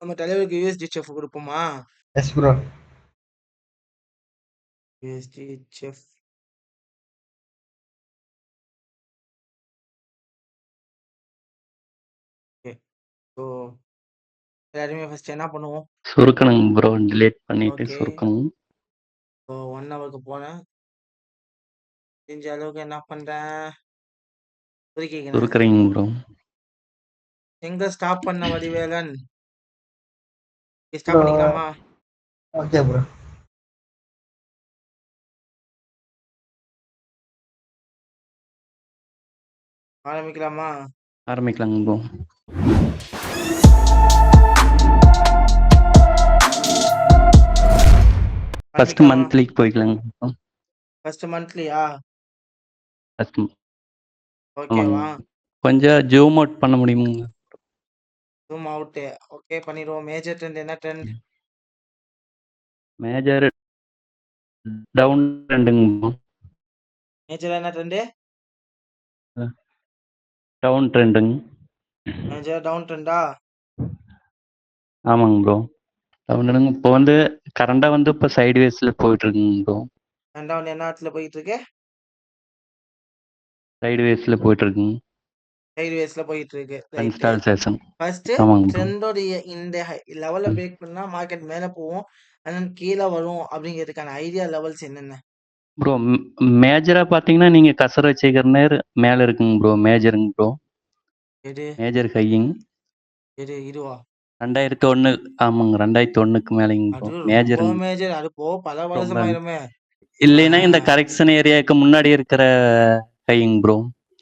நம்ம தலைவருக்கு யூஎஸ்டி செஃப் கொடுப்போமா? Yes bro. யூஎஸ்டி செஃப் ஓகே. ஸோ எல்லாருமே ஃபர்ஸ்ட் என்ன பண்ணுவோம்? சுருக்கணுங்க ப்ரோ. டிலீட் பண்ணிட்டு ஓகே. சுருக்கணும். ஸோ 1 ஹவருக்கு போனேன். தெரிஞ்ச அளவுக்கு என்ன பண்றேன்? சுருக்கிக்கிறேன். சுருக்குறீங்க ப்ரோ. எங்க ஸ்டாப் பண்ண வடிவேலன்? ஸ்டாப் பண்ணிக்கலாமா? Okay bro. ஆரம்பிக்கலாமா? ஆரம்பிக்கலாங்க ப்ரோ. ஃபர்ஸ்ட் ஆரம்பிக்கலாமா? மந்த்லிக்கு போய்க்கலாங்க ப்ரோ. ஃபர்ஸ்ட் மந்த்லியா? ஃபர்ஸ்ட் ஆமாங்க. ஓகேவா? கொஞ்சம் ஜூம் அவுட் பண்ண முடியுமாங்க? Zoom out. ஓகே பண்ணிடுவோம். மேஜர் ட்ரெண்ட் என்ன ட்ரெண்ட்? மேஜர் டவுன் ட்ரெண்டுங்க ப்ரோ. மேஜர் என்ன ட்ரெண்ட்? டவுன் ட்ரெண்டுங்க. மேஜர் டவுன் ட்ரெண்டா? ஆமாங்க ப்ரோ. டவுன் ட்ரெண்டுங்க. இப்போ வந்து கரண்டா வந்து இப்போ சைட்வேஸ்ல போயிட்டு இருக்குங்க ப்ரோ. டவுன் என்ன இடத்துல போயிட்டு இருக்கு? சைட்வேஸ்ல போயிட்டு இருக்குங்க. சைட்வேஸ்ல போயிட்டு இருக்கு. ரைட். கன்சால்டேஷன். ஃபர்ஸ்ட் ஆமாங்க ப்ரோ. ட்ரெண்டோடைய இந்த லெவலை பிரேக் பண்ணா மார்க்கெட் மேல போகும், and then கீழே வரும் அப்படிங்கிறதுக்கான ஐடியா லெவல்ஸ் என்னென்ன? ப்ரோ மேஜரா பாத்தீங்கன்னா நீங்க கசர வச்சுக்கிற நேர் மேல இருக்குங்க ப்ரோ. மேஜருங்க ப்ரோ. எது மேஜர் ஹையிங் எது இதுவா? 2001. ஆமாங்க 2001க்கு மேலேங்க ப்ரோ. அது ரொம்ப மேஜருங்க. மேஜர். அது போ பல ரொம்ப வருஷமாயிருமே. இல்லைன்னா இந்த கரெக்ஷன் ஏரியாவுக்கு முன்னாடி இருக்கிற ஹையிங் ப்ரோ.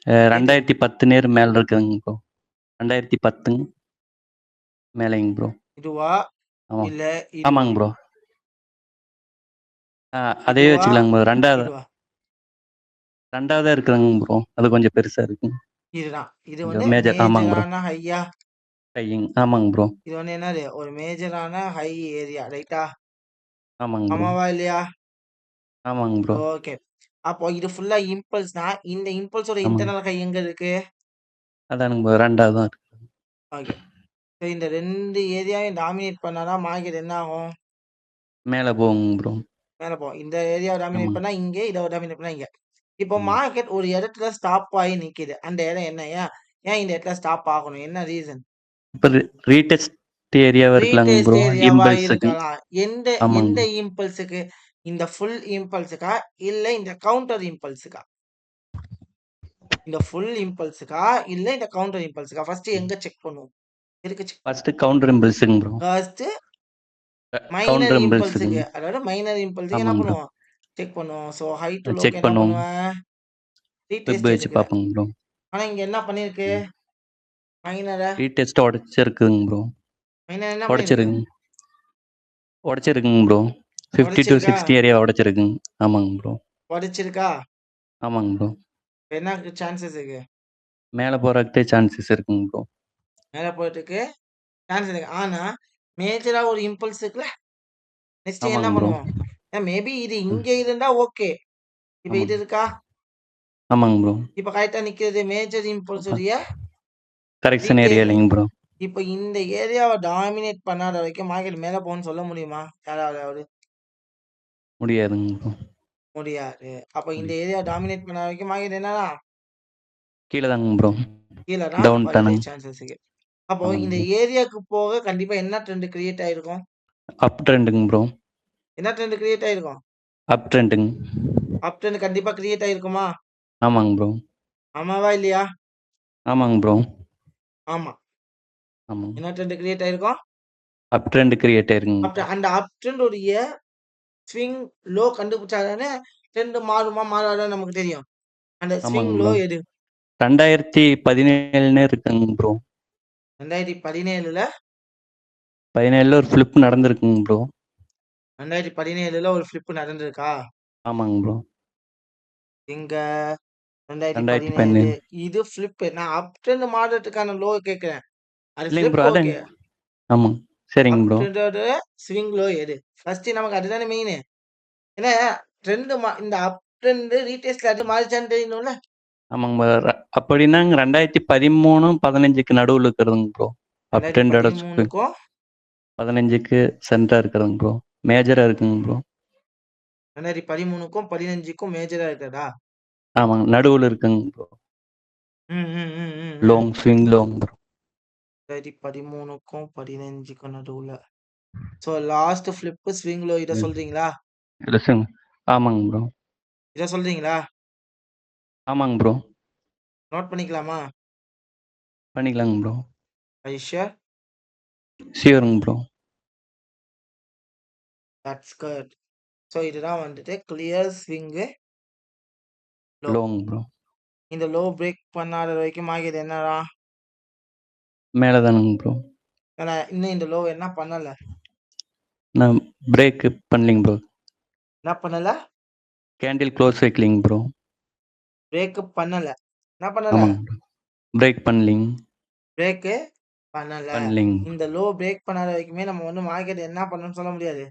2010 நேர் மேல இருக்குங்க ப்ரோ. 2010 மேலேங்க ப்ரோ. இதுவா ஆமாம். இல்ல இதுவா? ஆமாங்க ப்ரோ. அதே இதுவா வச்சுக்கலாங்க ப்ரோ. இதுவா? ரெண்டாவதா இருக்குதுங்க ப்ரோ. அது கொஞ்சம் பெருசா இருக்குங்க. இதுதான். இது வந்து கொஞ்சம் மேஜர். ஆமாங்க ப்ரோ. மேஜரான ஹையா? ஹையிங். ஆமாங்க ப்ரோ. இது வந்து என்னது? ஒரு மேஜரான ஹை ஏரியா, ரைட்டா? ஆமாங்க ப்ரோ. ஆமாவா இல்லையா? ஆமாங்க ப்ரோ. ஓகே. அப்போ இது ஃபுல்லா இம்பல்ஸ்னா இந்த இம்பல்ஸோட ஆமாங்க. இன்டர்னல் ஹை எங்க இருக்கு? அதானுங்க ப்ரோ. ரெண்டாவது தான் இருக்கு. ஓகே. ஸோ இந்த 2 ஏரியாவையும் டாமினேட் பண்ணாதான் மார்க்கெட் என்ன ஆகும்? மேல போகுங்க ப்ரோ. மேல போகும். இந்த ஏரியாவை டாமினேட் ஆமாங்க. பண்ணா இங்க, இதை டாமினேட் பண்ணா இங்க. இப்போ ஆமாங்க. மார்க்கெட் ஒரு இடத்துல ஸ்டாப் ஆகி நிக்குது. அந்த இடம் என்ன? ஏன் இந்த இடத்துல ஸ்டாப் ஆகணும்? என்ன ரீசன்? இப்ப ரீடெஸ்ட் ஏரியாவா இருக்கலாங்க ரீடெஸ்ட் ப்ரோ. ஏரியாவா இம்பல்ஸுக்கு. இருக்கலாம். எந்த ஆமாங்க. எந்த இம்பல்ஸுக்கு? இந்த ஃபுல் இம்பல்ஸுக்கா இல்ல இந்த கவுண்டர் இம்பல்ஸுக்கா? இந்த ஃபுல் இம்பல்ஸுக்கா இல்ல இந்த கவுண்டர் இம்பல்ஸுக்கா? ஃபர்ஸ்ட் எங்க செக் பண்ணுவோம்? எதுக்கு செக்? ஃபர்ஸ்ட் கவுண்டர் இம்பல்ஸுங்க ப்ரோ. ஃபர்ஸ்ட் மைனர் கவுண்டர் இம்பல்ஸுக்கு, இம்பல்ஸுக்கு. அதாவது மைனர் இம்பல்ஸுக்கு என்ன ஆமாங்க ப்ரோ. பண்ணுவோம்? செக் பண்ணுவோம். ஸோ ஹை டு லோக்கு செக் என்ன பண்ணுவோம். பண்ணுவேன்? வெப் ரீடெஸ்ட் வச்சு எடுக்கிறேன். பார்ப்போங்க ப்ரோ. ஆனா இங்க என்ன பண்ணிருக்கு? மைனரை ரீடெஸ்ட் உடைச்சிருக்குங்க ப்ரோ. மைனர் என்ன பண்ணிருக்கு? உடைச்சிருக்குங்க. உடைச்சிருக்குங்க ப்ரோ. 50 to உடைச்சிருக்கா? 60 ஏரியா உடைச்சிருக்குங்க. ஆமாங்க ப்ரோ. உடைச்சிருக்கா? ஆமாங்க ப்ரோ. என்ன சான்சஸ் இருக்கு? மேல போறதுக்கு சான்சஸ் இருக்குங்க ப்ரோ. மேல போயிட்டுருக்கு சான்ஸ் இருக்கு. ஆனா மேஜரா ஒரு இம்பல்ஸ் இருக்குல்ல, நெக்ஸ்ட் என்ன ஆமாங்க ப்ரோ. பண்ணுவோம்? மேபி இது இங்க இருந்தா ஓகே. இப்ப இது ஆமாங்க. இருக்கா? ஆமாங்க ப்ரோ. இப்ப கரெக்டா நிக்கிறது மேஜர் இம்பல்ஸ் உடைய கரெக்ஷன் ஏரியா இல்லைங்க ப்ரோ. இப்ப இந்த ஏரியாவை டாமினேட் பண்ணாத வரைக்கும் மார்க்கெட் மேல போகும்னு சொல்ல முடியுமா? யாராவது? முடியாதுங்க ப்ரோ. முடியாது. அப்ப இந்த ஏரியா டாமினேட் பண்ணாத வரைக்கும் மார்க்கெட் என்னடா? கீழே தாங்க ப்ரோ. கீழே தான் டவுன் தானுங்க. சான்சஸ் இருக்கு. அப்போ ஆமாங்க இந்த ப்ரோ. ஏரியாக்கு போக கண்டிப்பா என்ன ட்ரெண்ட் கிரியேட் ஆயிருக்கும்? அப் ட்ரெண்டுங்க ப்ரோ. என்ன ட்ரெண்ட் கிரியேட் ஆயிருக்கும்? அப் ட்ரெண்டுங்க. அப் ட்ரெண்ட் கண்டிப்பா கிரியேட் ஆயிருக்குமா? ஆமாங்க ப்ரோ. ஆமாவா இல்லையா? ஆமாங்க ப்ரோ. ஆமா. ஆமாங்க. என்ன ட்ரெண்ட் கிரியேட் ஆயிருக்கும்? அப் ட்ரெண்ட் கிரியேட் ஆயிருக்குங்க ப்ரோ. அந்த அப் ட்ரெண்ட் உடைய ஸ்விங் லோ கண்டுபிடிச்சாதானே ட்ரெண்ட் மாறுமா மாறாதான்னு நமக்கு தெரியும். அந்த ஸ்விங் ஆமாங்க லோ ப்ரோ. எது? 2017 இருக்குங்க ப்ரோ. 2017ல 17ல ஒரு ஃபிளிப் நடந்திருக்குங்க ப்ரோ. 2017ல ஒரு ஃபிளிப் நடந்திருக்கா? ஆமாங்க ப்ரோ. எங்க 2017 2017 இது ஃபிளிப். நான் அப் ட்ரெண்ட் மாறுறதுக்கான லோ கேட்கிறேன். அது இல்லைங்க ஃபிளிப் ப்ரோ. அதான். ஓகே. ஆமாங்க. சரிங்க அப் ப்ரோ. ட்ரெண்டோட ஸ்விங் லோ எது? ஃபர்ஸ்ட் நமக்கு அதுதானே மெயின். ஏன்னா ட்ரெண்ட் இந்த அப் ட்ரெண்ட் ரீடெஸ்ட்ல அது மாறிச்சான்னு தெரியணும்ல. ஆமாங்க ப்ரோ. அப்படின்னாங்க 2013, 15க்கு நடுவுல இருக்கிறதுங்க ப்ரோ. அப் ட்ரெண்டோட 2013க்கும் 15க்கு சென்டரா இருக்குதுங்க ப்ரோ. மேஜரா இருக்குங்க ப்ரோ. 2013க்கும் 15க்கும் மேஜரா இருக்குதா? ஆமாங்க. நடுவுல இருக்குங்க ப்ரோ. ம், ம், ம், ம், ம். Long swing long bro. 2013க்கும் 15க்கும் நடுவுல. So last flip swing low இத சொல்றீங்களா? லெஸ்ஸுங்க. ஆமாங்க ப்ரோ. இத சொல்றீங்களா? ஆமாங்க ப்ரோ. நோட் பண்ணிக்கலாமா? பண்ணிக்கலாங்க ப்ரோ. I sure? ஷியோருங்க ப்ரோ. That's good. ஸோ இதுதான் வந்துட்டு clear swing low. Long bro. இந்த லோ பிரேக் பண்ணாத வரைக்கும் ஆகியது என்னடா? மேல தானுங்க ப்ரோ. ஏன்னா இன்னும் இந்த லோ என்ன பண்ணல? நான் பிரேக் பண்ணலிங்க ப்ரோ. என்ன பண்ணல? கேண்டில் க்ளோஸ் வைக்கலிங்க ப்ரோ. பிரேக் பண்ணல. என்ன பண்ணல? ஆமாங்க ப்ரோ. பிரேக் பண்ணலிங்க. பிரேக்கு பண்ணல. பண்ணலிங்க. இந்த லோ பிரேக் பண்ணாத வரைக்குமே நம்ம வந்து மார்க்கெட் என்ன பண்ணணும்னு சொல்ல முடியாது.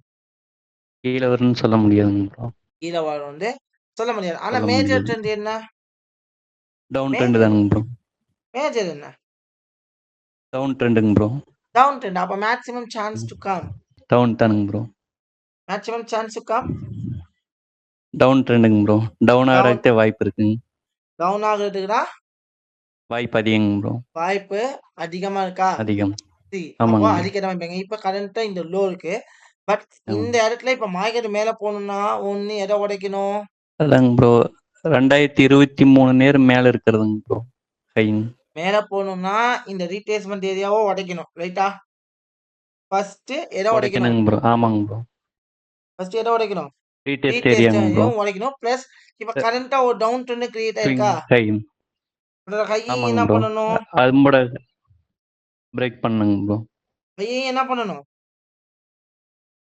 கீழே வரும்னு சொல்ல முடியாதுங்க ப்ரோ. கீழே வரும் வந்து சொல்ல முடியாது. ஆனா சொல்ல மேஜர் முடியாது. ட்ரெண்ட் என்ன? டவுன் ட்ரெண்ட் மேஜர் தானுங்க ப்ரோ. மேஜர் என்ன? டவுன் ட்ரெண்டுங்க ப்ரோ. Down trend. அப்ப maximum chance to come. Down தானுங்க bro. Maximum chance to come. Down ட்ரெண்டுங்க ப்ரோ. டவுன் டவுன் ஆகிறதுக்கே வாய்ப்பு இருக்குங்க. டவுன் ஆகுறதுக்குடா வாய்ப்பு அதிகங்க ப்ரோ. வாய்ப்பு அதிகமா இருக்கா? அதிகம். அப்போ ஆமாங்க ப்ரோ. அதுக்கு என்ன வைப்பீங்க? இப்ப கரண்டா இந்த லோ இருக்கு. பட் ஆமாங்க. இந்த இடத்துல இப்ப மார்க்கெட் மேல போகணும்னா ஒண்ணு எதை உடைக்கணும்? அதாங்க ப்ரோ. 2023 நேரம் மேல இருக்கிறதுங்க ப்ரோ. ஹைங்க. மேல போகணும்னா இந்த ரீட்ரேஸ்மெண்ட் ஏரியாவோ உடைக்கணும். ரைட்டா? ஃபர்ஸ்ட் எதை உடைக்கணும்? உடைக்கணுங்க ப்ரோ. ஆமாங்க ப்ரோ. ஃபர்ஸ்ட் எதை உடைக்கணும்? ரீடெஸ்ட் ரீட்ரேஸ்ட் ஏரியாங்க ப்ரோ. ஏரியாவும் உடைக்கணும். பிளஸ் இப்ப கரண்டா ஒரு டவுன் ட்ரெண்ட் கிரியேட் ஸ்விங் ஆயிருக்கா? ஹை. அதோட ஹையையும் ஆமாங்க என்ன ப்ரோ. பண்ணணும்? அதும்போட பிரேக் பண்ணுங்க ப்ரோ. ஹையையும் என்ன பண்ணணும்?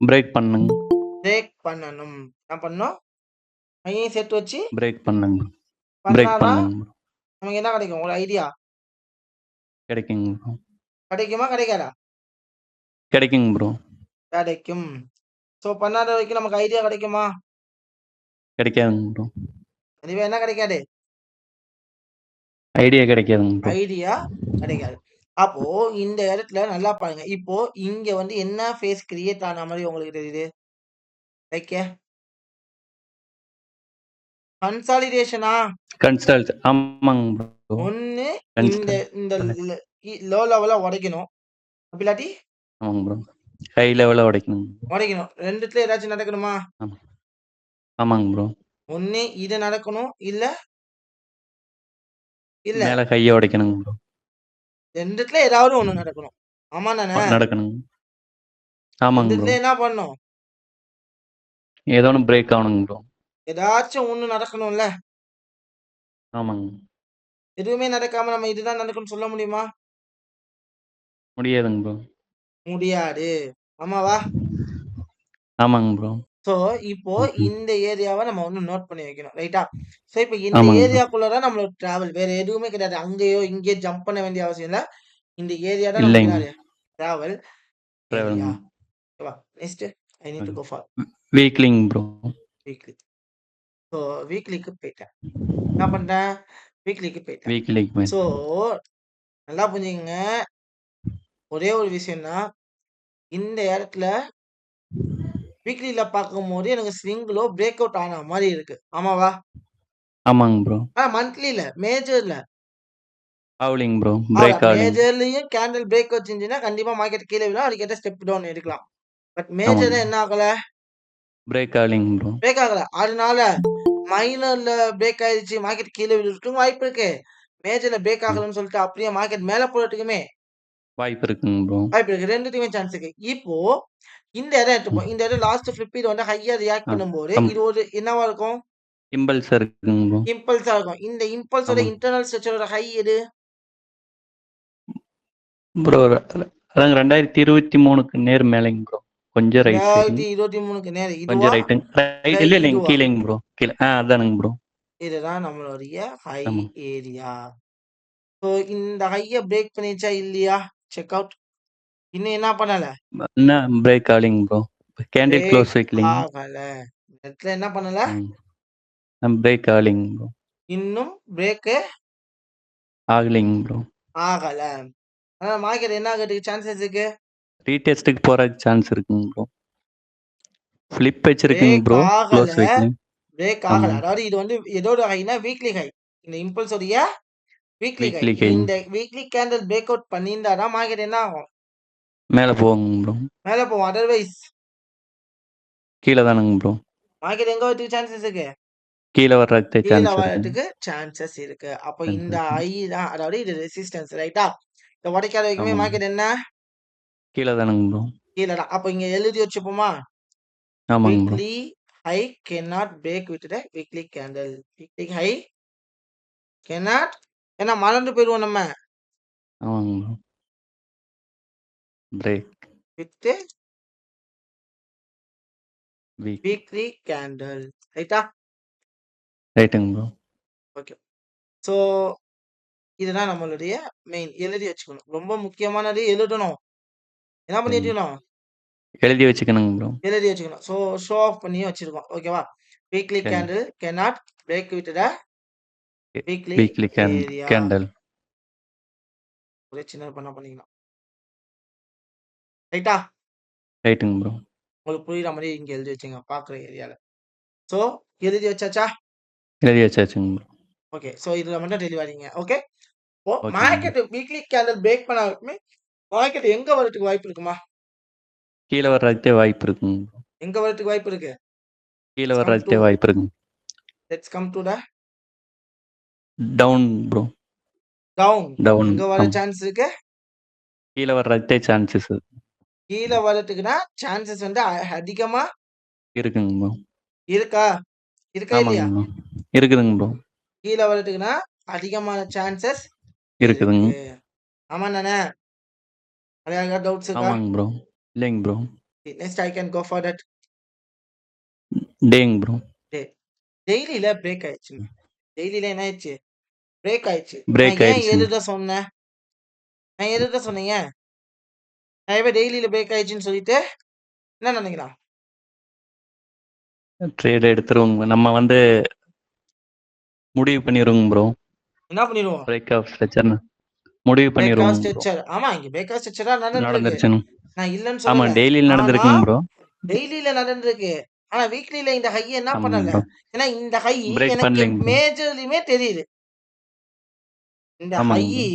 பிரேக் பண்ணுங்க. பிரேக் பண்ணணும். என்ன பண்ணணும்? ஹையையும் சேர்த்து வச்சு பிரேக் பண்ணுங்க. பிரேக் பண்ணாதான் பண்ணுங்க ப்ரோ. நமக்கு என்ன கிடைக்கும்? ஒரு ஐடியா கிடைக்குங்க ப்ரோ. கிடைக்குமா கிடைக்காதா? கிடைக்குங்க ப்ரோ. கிடைக்கும். ஸோ பண்ணாத வரைக்கும் நமக்கு ஐடியா கிடைக்குமா? கிடைக்காதுங்க ப்ரோ. அதுவே என்ன கிடைக்காது? ஐடியா கிடைக்காதுங்க ப்ரோ. ஐடியா கிடைக்காது. அப்போ இந்த இடத்துல நல்லா பாருங்க. இப்போ இங்க வந்து என்ன ஃபேஸ் கிரியேட் ஆன மாதிரி உங்களுக்கு தெரியுது? லைக் கன்சாலிடேஷனா? கன்சல்ட். ஆமாங்க ப்ரோ. ஒண்ணு இந்த கன்சல்ட். இந்த லோ லெவல உடைக்கணும். அப்படி இல்லாட்டி ஆமாங்க ப்ரோ. ஹை லெவல்ல உடைக்கணுங்க ப்ரோ. உடைக்கணும். ரெண்டுத்துல ஏதாச்சும் நடக்கணுமா? ஆமா. ஆமாங்க ப்ரோ. ஒண்ணு இது நடக்கணும். இல்ல இல்ல மேல ஹைய உடைக்கணுங்க ப்ரோ. ரெண்டுத்துல ஏதாவது ஒண்ணு நடக்கணும். ஆமா தானே? நடக்கணுங்க. ஆமாங்க ப்ரோ. ரெண்டுத்துல என்ன பண்ணணும்? ஏதோ ஒன்று பிரேக் ஆகணுங்க ப்ரோ. ஏதாச்சும் ஒண்ணு நடக்கணும்ல. ஆமாங்க. எதுவுமே நடக்காம நம்ம இதுதான் நடக்கும்னு சொல்ல முடியுமா? முடியாதுங்க ப்ரோ. முடியாது. ஆமாவா? ஆமாங்க ப்ரோ. ஸோ இப்போ இந்த ஏரியாவை நம்ம வந்து நோட் பண்ணி வைக்கணும். ரைட்டா? ஸோ இப்போ இந்த ஆமாங்க ப்ரோ. ஏரியாக்குள்ள தான் நம்மளோட டிராவல். வேற எதுவுமே கிடையாது. அங்கேயோ இங்கேயோ ஜம்ப் பண்ண வேண்டிய அவசியம் இல்ல. இந்த ஏரியா தான் நமக்கு இல்லைங்க. என்னது? Travel area. ட்ராவலுங்க. ஓகேவா? Next I need to go for வீக்லிங் ப்ரோ. வீக்லி. ஸோ வீக்லிக்கு போயிட்டேன். என்ன பண்றேன்? வீக்லிக்கு போயிட்டேன். வீக்லிக்கு மேல். ஸோ நல்லா புரிஞ்சுக்கங்க. ஒரே ஒரு விஷயம் தான். இந்த இடத்துல வீக்லில பார்க்கும்போது எனக்கு ஸ்விங் லோ பிரேக் அவுட் ஆன மாரி இருக்கு. ஆமாவா? ஆமாங்க ப்ரோ. மந்த்லில, மேஜர்ல. ஆவலிங் ப்ரோ. அவ்வளோ பிரேக் ஆவலிங். மேஜர்லயும் கேண்டில் பிரேக் வச்சிருந்துச்சுன்னா கண்டிப்பா மார்க்கெட் கீழ விழும். அதுக்கேத்த ஸ்டெப் டவுன் எடுக்கலாம். பட் ஆமாங்க. மேஜர்ல என்ன ஆகல? பிரேக் ஆவலிங் ப்ரோ. பிரேக் ஆகல. அதனால மைனர்ல பிரேக் ஆயிருச்சு. மார்க்கெட் கீழ விழுறதுக்கும் வாய்ப்பு இருக்கு. மேஜர்ல பிரேக் ஆகலன்னு சொல்லிட்டு அப்படியே மார்க்கெட் மேல போறதுக்குமே வாய்ப்பு இருக்குங்க ப்ரோ. வாய்ப்பு இருக்கு. 2த்துக்குமே சான்ஸ் இருக்கு. இப்போ இந்த இடம் எடுத்துப்போம். இந்த இடம் லாஸ்ட் ஃபிளிப் இது வந்து ஹையா ரியாக்ட் ஆ. பண்ணும்போது இது ஒரு என்னவா இருக்கும்? இம்பல்ஸ் இருக்குங்க ப்ரோ. இம்பல்ஸா இருக்கும். இந்த இம்பல்ஸோட ஆமாங்க இன்டர்னல் ஸ்ட்ரக்சரோட ஹை எது? ப்ரோ. அதாங்க 2023க்கு நேர் மேலேங்க ப்ரோ. கொஞ்சம் ரைட் சைடுங்க. 2023க்கு நேர் இதுவா? கொஞ்சம் ரைட்டுங்க. ரைட் இல்ல இல்லைங்க இதுவா? கீழேங்க ப்ரோ. கீழே. அதானுங்க ப்ரோ. இதுதான் நம்மளுடைய ஹை ஆமா. ஏரியா. ஸோ இந்த ஹைய பிரேக் பண்ணிருச்சா இல்லையா? Check out. இன்னும் என்ன பண்ணல? என்ன பிரேக் ஆவலிங் ப்ரோ. கேண்டில் பிரேக் க்ளோஸ் வைக்கலிங்க. ஆகல. இந்த இடத்துல என்ன பண்ணல? பிரேக் ஆவலிங் ப்ரோ. இன்னும் பிரேக் ஆகலிங்க ப்ரோ. ஆகல. ஆனா மார்க்கெட் என்ன ஆகுறதுக்கு சான்சஸ் இருக்கு? ரீடெஸ்ட்டுக்கு போற சான்ஸ் இருக்குங்க ப்ரோ. ஃபிளிப் வச்சிருக்குங்க பிரேக் ப்ரோ. ஆகல. Close weekly. பிரேக் ஆகல. ஆமாங்க. அதாவது இது வந்து எதோட ஹைனா வீக்லி ஹை. இந்த இம்பல்ஸ் உடைய வீக்லி ஹை. வீக்லி கை இந்த வீக்லி கேண்டில் பிரேக் அவுட் பண்ணியிருந்தா தான் மார்க்கெட் என்ன ஆகும்? மேல போகுங்க ப்ரோ. மேல போகும். அதர்வைஸ் கீழ தானுங்க ப்ரோ. மார்க்கெட் எங்க வரதுக்கு சான்சஸ் இருக்கு? கீழ வர்றதுக்கு கீழ சான்ஸ் இருக்குங்க. வரதுக்கு சான்சஸ் இருக்கு. அப்ப சான்ஸ் இந்த இருக்குங்க. ஹை தான், அதாவது இது ரெசிஸ்டன்ஸ் ரைட்டா? இத உடைக்காத வரைக்குமே ஆமாங்க. மார்க்கெட் என்ன? கீழ தானுங்க ப்ரோ. கீழ தான். அப்ப இங்க எழுதி வச்சுப்போமா? ஆமாங்க bro. Weekly high cannot break with the weekly candle. Weekly high cannot, ஏன்னா மறந்து போயிடுவோம் நம்ம. ஆமாங்க bro. Break With the week weekly candle. ரைட்டா? ரைட்டுங்க ப்ரோ. ஓகே. ஸோ இதுதான் நம்மளுடைய மெயின். எழுதி வச்சுக்கணும். ரொம்ப முக்கியமானது எழுதணும். என்ன பண்ணி சரிங்க. வச்சுக்கணும்? எழுதி வச்சுக்கணுங்க ப்ரோ. எழுதி வச்சுக்கணும். ஸோ ஷோ ஆஃப் பண்ணி வச்சிருக்கோம். ஓகேவா? Weekly சரிங்க. candle cannot break with the weekly weekly area. Candle. ஒரே சின்ன பண்ண பண்ணிக்கலாம். ரைட்டா? ரைட்டுங்க ப்ரோ. உங்களுக்கு புரியுற மாதிரி இங்க எழுதி வச்சுங்க பார்க்குற ஏரியால. ஸோ எழுதி வச்சாச்சா? எழுதி வச்சாச்சுங்க ப்ரோ. ஓகே. ஸோ இதுல மட்டும் தெளிவாதீங்க. ஓகே. இப்போ ஓகேங்க bro. Market weekly candle break பண்ணாலுமே மார்க்கெட் எங்க வரதுக்கு வாய்ப்பு இருக்குமா? கீழ வர்றதுக்கே வாய்ப்பு இருக்குங்க ப்ரோ. எங்க வரதுக்கு வாய்ப்பு இருக்கு? கீழ Let's come to வர்றதுக்கே வாய்ப்பு இருக்குங்க. let's come to the town bro. down. Town. எங்க வர ஆமா. சான்ஸ் இருக்கு? கீழ வர்றதுக்கே சான்சஸ் கீழ வரதுக்குன்னா சான்சஸ் வந்து அதிகமா இருக்குங்க ப்ரோ. இருக்கா? இருக்கா ஆமாங்க இல்லையா? ப்ரோ. இருக்குதுங்க ப்ரோ. கீழ வரதுக்குன்னா அதிகமான சான்சஸ் இருக்குதுங்க. இருக்கு. ஆமா தானே? அது யாருக்கா டவுட்ஸ் இருக்கா? ஆமாங்க ப்ரோ. இல்லைங்க bro. Next I can go for that. டேங்க ப்ரோ. டே டெய்லியில பிரேக் ஆயிடுச்சுங்க. டெய்லியில என்ன ஆயிடுச்சு? பிரேக் ஆயிடுச்சு. நான் பிரேக் ஏன் ஆயிடுச்சுங்க. எழுத சொன்னேன்? நான் எழுத சொன்னீங்க? நிறைய பேர் டெய்லியில பிரேக் ஆயிடுச்சுன்னு சொல்லிட்டு என்ன நினைக்கிறான்? ட்ரேட் எடுத்துருவோங்க. நம்ம வந்து முடிவு பண்ணிருவோங்க ப்ரோ. என்ன பண்ணிடுவோம்? பிரேக் ஆஃப் ஸ்ட்ரக்சர்னு முடிவு பிரேக் ஆஃப் பண்ணிருவோங்க ப்ரோ. ஸ்ட்ரக்சர். ஆமா, இங்க பிரேக் ஆஃப் ஸ்ட்ரக்சரா நடந்துருக்கு. நடந்துருச்சுங்க. நான் இல்லன்னு ஆமா சொல்லல. டெய்லியில் ஆனா நடந்திருக்குங்க ப்ரோ. டெய்லியில நடந்திருக்கு. ஆனா வீக்லில இந்த ஹை என்ன ஆமாங்க பண்ணல. ப்ரோ. ஏன்னா இந்த ஹை பிரேக் எனக்கு பண்ணலைங்க ப்ரோ. மேஜர்லயுமே தெரியுது. இந்த ஹை ஆமாங்க ப்ரோ.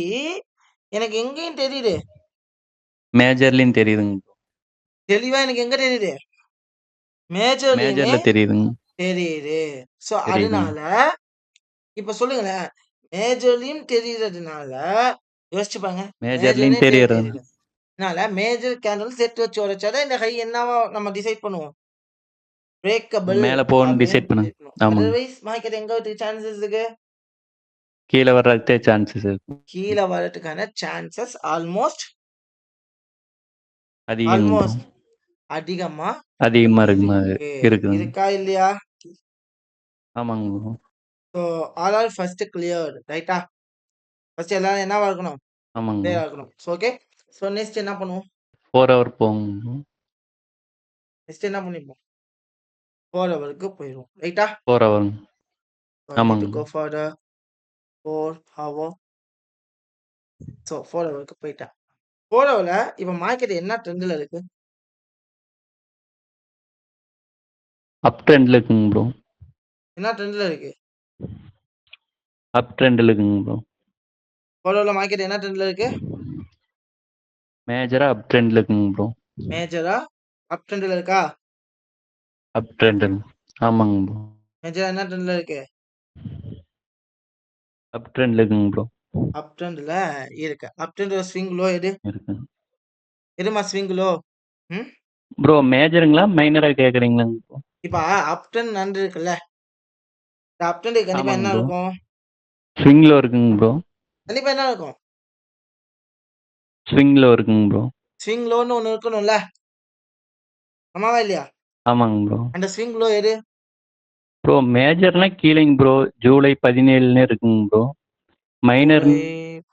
எனக்கு எங்கேயும் தெரியுது. மேஜர்லியும் தெரியுதுங்க ப்ரோ. தெளிவா எனக்கு எங்க தெரியுது? மேஜர்லயுமே மேஜர்ல தெரியுதுங்க. தெரியுது. சோ தெரியுதுங்க. அதனால இப்ப சொல்லுங்களேன். மேஜர்லயும் தெரியுறதுனால யோசிச்சு பாருங்க. மேஜர்லியும் மேஜர்லயும் தெரியறது. தெரியுது. அதனால மேஜர் கேண்டில் செட் வச்சு உடைச்சாதான் இந்த ஹை என்னவா நம்ம டிசைட் பண்ணுவோம். பிரேக்கபிள் மேல போன்னு அப்படின்னு டிசைட் பண்ணுங்க. டிசைட் பண்ணுவோம். ஆமாங்க. அதர்வைஸ் மார்க்கெட் எங்க வரதுக்கு சான்சஸ் இருக்கு? கீழ வர்றதுக்கே சான்சஸ் இருக்கு. கீழ வரதுக்கான சான்சஸ் ஆல்மோஸ்ட் அதிகங்க ப்ரோ. அதிகமா அதிகமா இருக்கு. இருக்குதுங்க. இருக்கா இல்லையா? ஆமாங்க bro. So all are first cleared ரைட்டா? ஃபர்ஸ்ட் எல்லாரும் என்னவா இருக்கணும்? ஆமாங்க ப்ரோ. கிளியரா இருக்கணும். So okay. ஸோ நெக்ஸ்ட் என்ன பண்ணுவோம்? 4 ஹவர் போகுங்க ப்ரோ. நெக்ஸ்ட் என்ன பண்ணிப்போம்? 4 ஹவருக்கு போயிடுவோம். ரைட்டா? 4 ஹவருங்க. So I need ஆமாங்க to bro. go for the 4 hour. So 4 ஹவருக்கு போயிட்டேன். 4 ஹவர்ல இப்ப மார்க்கெட் என்ன ட்ரெண்ட்ல இருக்கு? அப் ட்ரெண்ட்ல இருக்குங்க ப்ரோ. என்ன ட்ரெண்ட்ல இருக்கு? அப் ட்ரெண்ட்ல இருக்குங்க ப்ரோ. 4 ஹவர்ல மார்க்கெட் என்ன ட்ரெண்ட்ல இருக்கு? மேஜரா அப் ட்ரெண்ட்ல இருக்குங்க ப்ரோ. மேஜரா அப் ட்ரெண்ட்ல இருக்கா? அப் ட்ரெண்ட். ஆமாங்க ப்ரோ. மேஜரா என்ன ட்ரெண்ட்ல இருக்கு? அப் ட்ரெண்ட்ல இருக்குங்க ப்ரோ. அப் ட்ரெண்ட்ல இருக்கு. அப் ட்ரெண்ட்ல ஸ்விங் லோ எது? இருக்குங்க. எதுமா ஸ்விங் லோ? ம்? ப்ரோ மேஜருங்களா மைனரா கேக்குறீங்களாங்க ப்ரோ? இப்ப அப் ட்ரெண்ட் நடந்திருக்குல்ல. இந்த அப் ட்ரெண்ட் கண்டிப்பா ஆமாங்க என்ன ப்ரோ. இருக்கும்? ஸ்விங் லோ இருக்குங்க ப்ரோ. கண்டிப்பா என்ன இருக்கும்? ஸ்விங் லோ இருக்குங்க ப்ரோ. ஸ்விங் லோன்னு ஒண்ணு இருக்கணும்ல. ஆமாவா இல்லையா? ஆமாங்க ப்ரோ. அந்த ஸ்விங் லோ எது? ப்ரோ மேஜர்னா கீழேங்க ப்ரோ. ஜூலை 17 இருக்குங்க ப்ரோ. மைனர் ஜூலை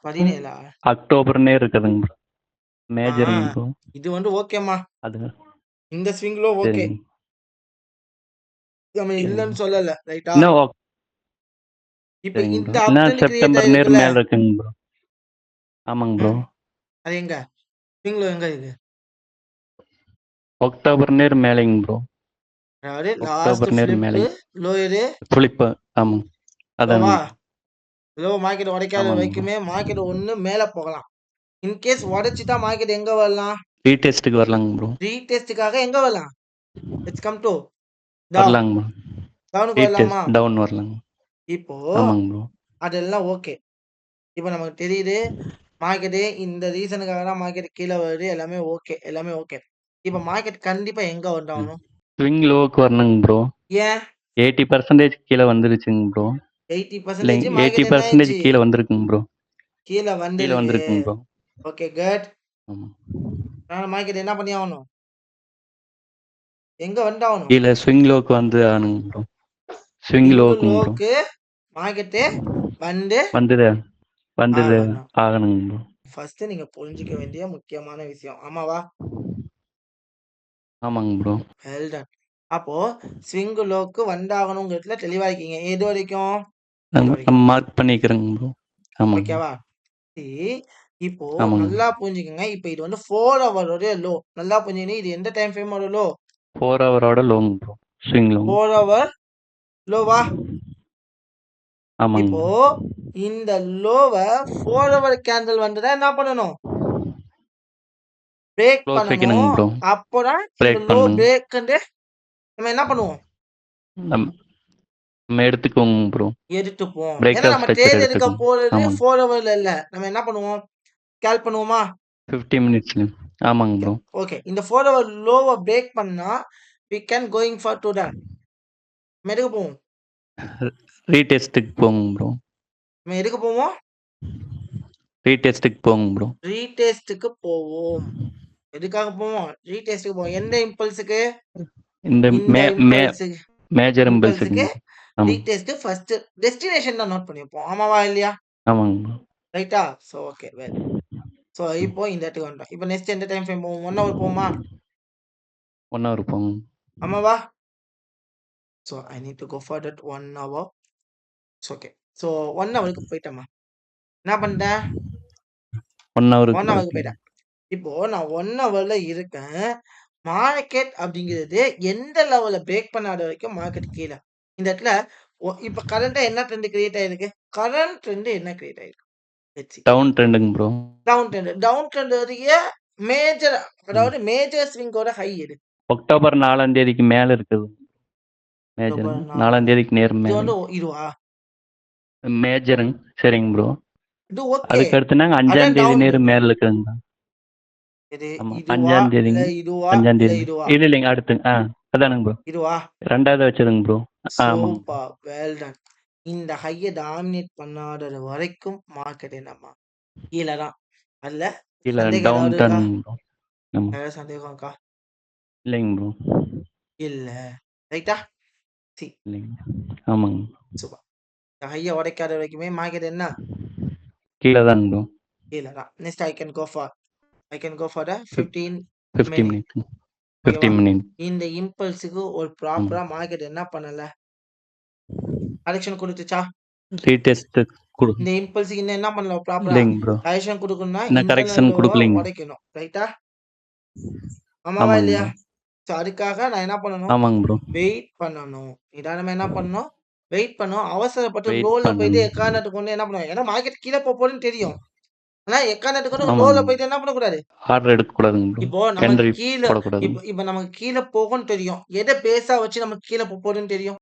17 அக்டோபர்னே இருக்குதுங்க ப்ரோ. ஆ மேஜருங்க ப்ரோ. இது வந்து ஓகேம்மா. அது இந்த ஸ்விங் லோ ஓகே. சரிங்க. நம்ம சரிங்க. இல்லன்னு சொல்லல. ரைட்டா? இன்னும் இப்ப சரிங்க இந்த ப்ரோ. அப் இன்னும் ட்ரெண்ட் கிரியேட் செப்டம்பர் ஆயிருக்குல்ல. மேல இருக்குங்க ப்ரோ. ஆமாங்க ப்ரோ. ம்? அது எங்க? ஸ்விங் லோ எங்க இருக்கு? அக்டோபர் நேர் மேலேங்க ப்ரோ. அதாவது லாஸ்ட் அக்டோபர் நேர் ஃபிளிப்பு, மேலேங்க. லோயரு, புளிப்பு ஆமாங்க. லோவா? அதானுங்க. லோ மார்க்கெட் உடைக்காத ஆமாங்க ப்ரோ. வரைக்குமே மார்க்கெட் ஒண்ணு மேல போகலாம். இன்கேஸ் உடைச்சிட்டா மார்க்கெட் எங்க வரலாம்? ரீடெஸ்ட்டுக்கு வரலாங்க ப்ரோ. ரீடெஸ்ட்டுக்காக எங்க வரலாம்? It's come to town. வரலாங்க ப்ரோ. டவுனுக்கு வரலாமா? ரீடெஸ்ட் டவுன் வரலாங்க. இப்போ ஆமாங்க ப்ரோ. அதெல்லாம் ஓகே. இப்போ நமக்கு தெரியுது மார்க்கெட்டு இந்த ரீசனுக்காக தான் மார்க்கெட் கீழ வருது. எல்லாமே ஓகே. எல்லாமே ஓகே. இப்போ மார்க்கெட் கண்டிப்பா எங்க வந்தாகணும்? ஸ்விங் லோவுக்கு வரணுங்க ப்ரோ. ஏன்? 80% கீழ வந்துருச்சுங்க ப்ரோ. 80% இல்லைங்க மார்க்கெட் என்ன 80% ஆயிடுச்சு? கீழ வந்திருக்குங்க ப்ரோ. கீழ கீழ வந்திருக்கு. வந்திருக்குங்க ப்ரோ. Okay good. ஆமா. அதனால மார்க்கெட் என்ன பண்ணி ஆகணும்? எங்க வந்தாகணும்? கீழ ஸ்விங் லோவுக்கு வந்து ஆகணுங்க ப்ரோ. ஸ்விங் இங்கு லோவுக்குங்க ப்ரோ. லோக்கு மார்க்கெட்டு வந்து வந்தது வந்தது ஆகணும். ஆகணுங்க ப்ரோ. ஃபர்ஸ்ட் நீங்க புரிஞ்சுக்க வேண்டிய முக்கியமான விஷயம். ஆமாவா? ஆமாங்க ப்ரோ. Well done. அப்போ ஸ்விங் லோக்கு வந்தாகணுங்கிறதுல தெளிவா இருக்கீங்க. எது வரைக்கும்? இது நம்ம வரைக்கும். மார்க் பண்ணிக்கிறேங்க ப்ரோ. ஆமாங்க. ஓகேவா? இப்போ ஆமாங்க. நல்லா புரிஞ்சுக்கங்க. இப்போ இது வந்து 4 ஹவரோட லோ. நல்லா புரிஞ்சுக்கங்க. இது எந்த டைம் ஃப்ரேமோட லோ? 4 ஹவரோட லோங்க ப்ரோ. ஸ்விங் லோங். 4 ஹவர் லோவா? ஆமாங்க இப்போ ப்ரோ. இந்த லோவ 4 ஹவர் கேண்டில் வந்ததா என்ன பண்ணணும்? பிரேக் க்ளோஸ் வைக்கணுங்க பண்ணணும். ப்ரோ. அப்பதான் இந்த பிரேக் லோ பண்ணணுங்க. பிரேக்ன்ட்டு நம்ம என்ன பண்ணுவோம்? நம் நம்ம எடுத்துக்குவோங்க ப்ரோ. எடுத்துப்போம். பிரேக் ஏன்னா ஆஃப் நம்ம ஸ்ட்ரக்சர் ட்ரேட் எடுக்க எடுத்துக்குவோம். போறது ஆமாங்க. 4 ஹவர்ல இல்ல. நம்ம என்ன பண்ணுவோம்? ஸ்கேல்ப் பண்ணுவோமா? 50 மினிட்ஸ்ல. ஆமாங்க ப்ரோ. ஓகே. இந்த 4 ஹவர் லோவ பிரேக் பண்ணா we can going for to that. நம்ம எதுக்கு போவோம்? ரீடெஸ்ட்டுக்கு போங்க ப்ரோ. நம்ம எதுக்கு போவோம்? ரீடெஸ்ட்டுக்கு போங்க ப்ரோ. ரீடெஸ்ட்டுக்கு போவோம். எதுக்காக போவோம்? ரீடெஸ்ட்டுக்கு போவோம். எந்த இம்பல்ஸுக்கு? இந்த இந்த மே மே இம்பல்ஸுக்கு மேஜர் இம்பல்ஸுக்கு இம்பல்ஸுக்குங்க ப்ரோ. ஆமாங்க. ரீடெஸ்ட் ஃபர்ஸ்ட் டெஸ்டினேஷன் தான் நோட் பண்ணிப்போம். ஆமாவா இல்லையா? ஆமாங்க ப்ரோ. ரைட்டா? So okay well. சோ இப்போ இந்த இடத்துக்கு வந்துட்டோம். இப்போ நெக்ஸ்ட் எந்த டைம் ஃப்ரேம் போவோம்? 1 ஹவர் போவோமா? 1 ஹவர் போங்க. ஆமாவா? So I need to go for that 1 hour. It's okay. So 1 ஹவருக்கு போயிட்டேம்மா. என்ன பண்ணிட்டேன்? 1 ஹவருக்கு 1 ஹவருக்கு போயிட்டீங்க. போயிட்டேன். இப்போ நான் 1 ஹவர்ல இருக்கேன். மார்க்கெட் அப்படிங்கிறது எந்த லெவல பிரேக் பண்ணாத வரைக்கும் மார்க்கெட் கீழ. இந்த இடத்துல இப்ப கரண்ட்டா என்ன ட்ரெண்ட் கிரியேட் ஆயிருக்கு? கரண்ட் ட்ரெண்ட் என்ன கிரியேட் ஆயிருக்கு? Let's see. டவுன் ட்ரெண்டுங்க bro. Down trend. Down trend வரைய மேஜர் அதாவது மேஜர் ஸ்விங்கோட ஹை எது? அக்டோபர் 4ஆம் தேதிக்கு மேல இருக்குது. மேஜர் அக்டோபர் 4ஆம் 4 தேதிக்கு நேர் இது மேல. வந்து இதுவா? மேஜருங்க. சரிங்க ப்ரோ. இது ஓகே. அதுக்கு அடுத்துனாங்க 5ஆம் அதான் தேதி டவுன் நேர் ட்ரெண்ட். மேல இருக்குதுங்க. இது ஆமா. இதுவா? 5ஆம் இல்ல தேதிங்க. இதுவா? 5ஆம் இல்ல தேதி. இதுவா? இல்லைங்க அடுத்து. அதானுங்க ப்ரோ. இதுவா? 2வது வச்சதுங்க ப்ரோ. ஆமாங்க. சூப்பர். Well done. இந்த ஹைய டாமினேட் பண்ணாதது வரைக்கும் மார்க்கெட் என்னம்மா? கீழ தான். அதுல இல்ல சந்தேகம் டவுன் ஏதாவது இருக்கா? Turn bro. ஆமா. ஏதாவது சந்தேகம் இருக்கா? இல்லைங்க ப்ரோ. இல்ல. ரைட்டா? சி. இல்லைங்க. ஆமாங்க. சூப்பர். இந்த ஹைய உடைக்காத வரைக்குமே மார்க்கெட் என்ன? கீழ தாங்க ப்ரோ. கீழ தான். Next I can go for the 15 50 minute. Minute. 50 ஓகேவா? மினிட். இந்த இம்பல்ஸுக்கு ஒரு ஆமா. ப்ராப்பரா மார்க்கெட் என்ன பண்ணல? கரெக்ஷன் குடுத்துச்சா? ரீடெஸ்ட் குடு இந்த இம்பல்ஸுக்கு இன்னும் என்ன பண்ணல ப்ராப்பரா? இல்லைங்க ப்ரோ. கரெக்ஷன் குடுக்கணும்னா இன்னும் இன்டர்னல் கரெக்ஷன் லோவ குடுக்கலைங்க. உடைக்கணும். ரைட்டா? ஆமாவா ஆமாங்க இல்லையா? ப்ரோ. ஸோ அதுக்காக நான் என்ன பண்ணணும்? ஆமாங்க ப்ரோ. வெயிட் பண்ணணும். நிதானமா என்ன பண்ணணும்? வெயிட் பண்ணணும். அவசரப்பட்டு வெயிட் லோல போயிட்டு பண்ணணும். எக்காரணத்துக்கு கொண்டு என்ன பண்ணுவேன்? ஏன்னா மார்க்கெட் கீழ போகுதுன்னு தெரியும். ஆனா எக்காரணத்துக்கு கொண்டு ஆமாங்க. லோல போயிட்டு என்ன பண்ணக்கூடாது? ஆர்டர் எடுக்கக்கூடாதுங்க ப்ரோ. இப்போ நமக்கு என்ட்ரி கீழ போடக்கூடாதுங்க. இப்ப நமக்கு கீழ போகும்ன்னு தெரியும். எத பேஸா வச்சு நமக்கு கீழ போகுதுன்னு தெரியும்?